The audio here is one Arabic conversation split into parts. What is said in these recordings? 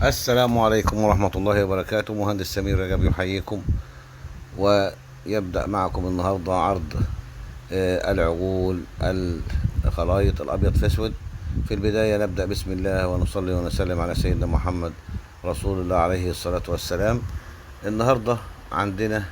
السلام عليكم ورحمة الله وبركاته. مهندس سمير رجب يحييكم ويبدأ معكم النهاردة عرض العجول الخلايط الأبيض في أسود. في البداية نبدأ بسم الله ونصلي ونسلم على سيدنا محمد رسول الله عليه الصلاة والسلام. النهاردة عندنا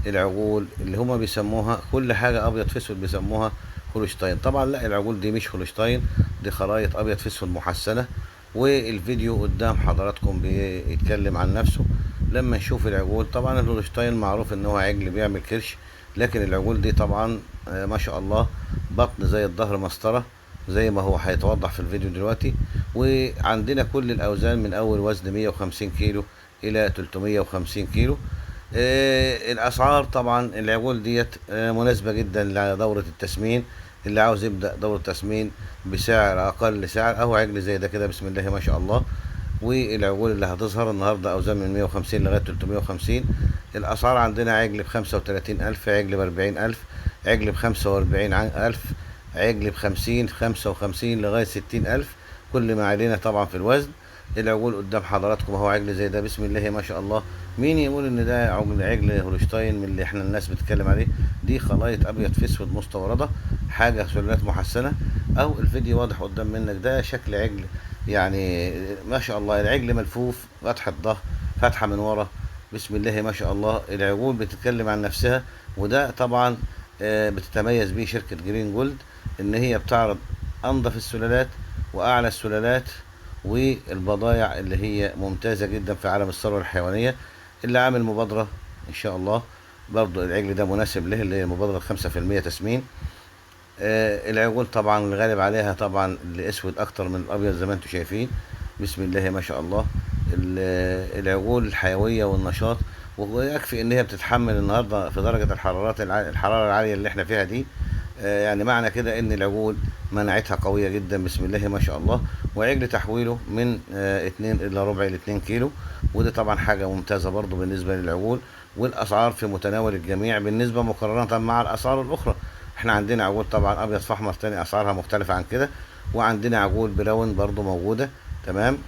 العجول اللي هما بيسموها كل حاجة أبيض في أسود بيسموها هولشتاين. طبعا لا، العجول دي مش هولشتاين، دي خلايط أبيض في أسود محسنة. والفيديو قدام حضراتكم بيتكلم عن نفسه. لما نشوف العجول، طبعا الهولشتاين معروف ان هو عجل بيعمل كرش، لكن العجول دي طبعا ما شاء الله بطن زي الظهر مسطرة زي ما هو هيتوضح في الفيديو دلوقتي. وعندنا كل الاوزان من اول وزن 150 كيلو الى 350 كيلو. الاسعار طبعا العجول ديت مناسبة جدا لدورة التسمين. اللي عاوز يبدأ دورة تسمين بسعر اقل سعر اهو عجل زي ده كده، بسم الله ما شاء الله. والعجول اللي هتظهر النهارده اوزان من 150 لغايه 350. الاسعار عندنا عجل ب35,000، عجل ب40,000، عجل ب45,000، عجل ب50 55 لغايه 60,000، كل ما علينا طبعا في الوزن. العجول قدام حضراتكم اهو عجل زي ده، بسم الله ما شاء الله. مين يقول ان ده عجل هولشتاين من اللي احنا الناس بتتكلم عليه؟ دي خلايط ابيض في اسود مستورده، حاجه سلالات محسنه. او الفيديو واضح قدام منك، ده شكل عجل يعني ما شاء الله. العجل ملفوف، فتحة ظهر، فتحة من ورا، بسم الله ما شاء الله. العجول بتتكلم عن نفسها. وده طبعا بتتميز بيه شركة جرين جولد، ان هي بتعرض انظف السلالات واعلى السلالات والبضائع اللي هي ممتازة جدا في عالم الثروة الحيوانية. اللي عامل مبادرة ان شاء الله برضو العجل ده مناسب له، اللي هي مبادرة 5% تسمين. العجول طبعا الغالب عليها طبعا الاسود اكتر من الابيض زي ما انتم شايفين، بسم الله ما شاء الله. العجول الحيويه والنشاط، ويكفي ان هي بتتحمل النهارده في درجه الحراره العاليه اللي احنا فيها دي. يعني معنى كده ان العجول مناعتها قويه جدا، بسم الله ما شاء الله. وعجل تحويله من 2 الى ربع ل 2 كيلو، ودي طبعا حاجه ممتازه برضو بالنسبه للعجول. والاسعار في متناول الجميع بالنسبه مقارنه مع الاسعار الاخرى. احنا عندنا عجول طبعا ابيض في احمر تاني اسعارها مختلفه عن كده، وعندنا عجول براون برضو موجوده تمام،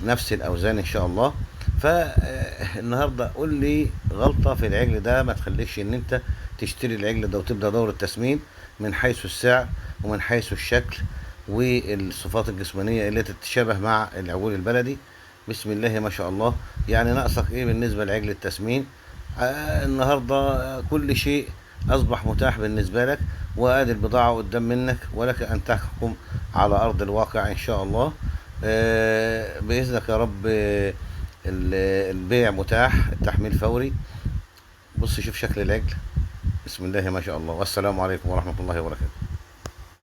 نفس الاوزان ان شاء الله. فالنهارده قول لي غلطه في العجل ده ما تخليكش ان انت تشتري العجل ده وتبدا دور التسمين، من حيث السعر ومن حيث الشكل والصفات الجسمانيه اللي تتشابه مع العجول البلدي، بسم الله ما شاء الله. يعني ناقصك ايه بالنسبه لعجل التسمين؟ النهارده كل شيء اصبح متاح بالنسبه لك، وادي البضاعه قدام منك، ولك ان تحكم على ارض الواقع ان شاء الله. باذنك يا رب. البيع متاح، التحميل فوري. بص شوف شكل العجل، بسم الله ما شاء الله. والسلام عليكم ورحمه الله وبركاته.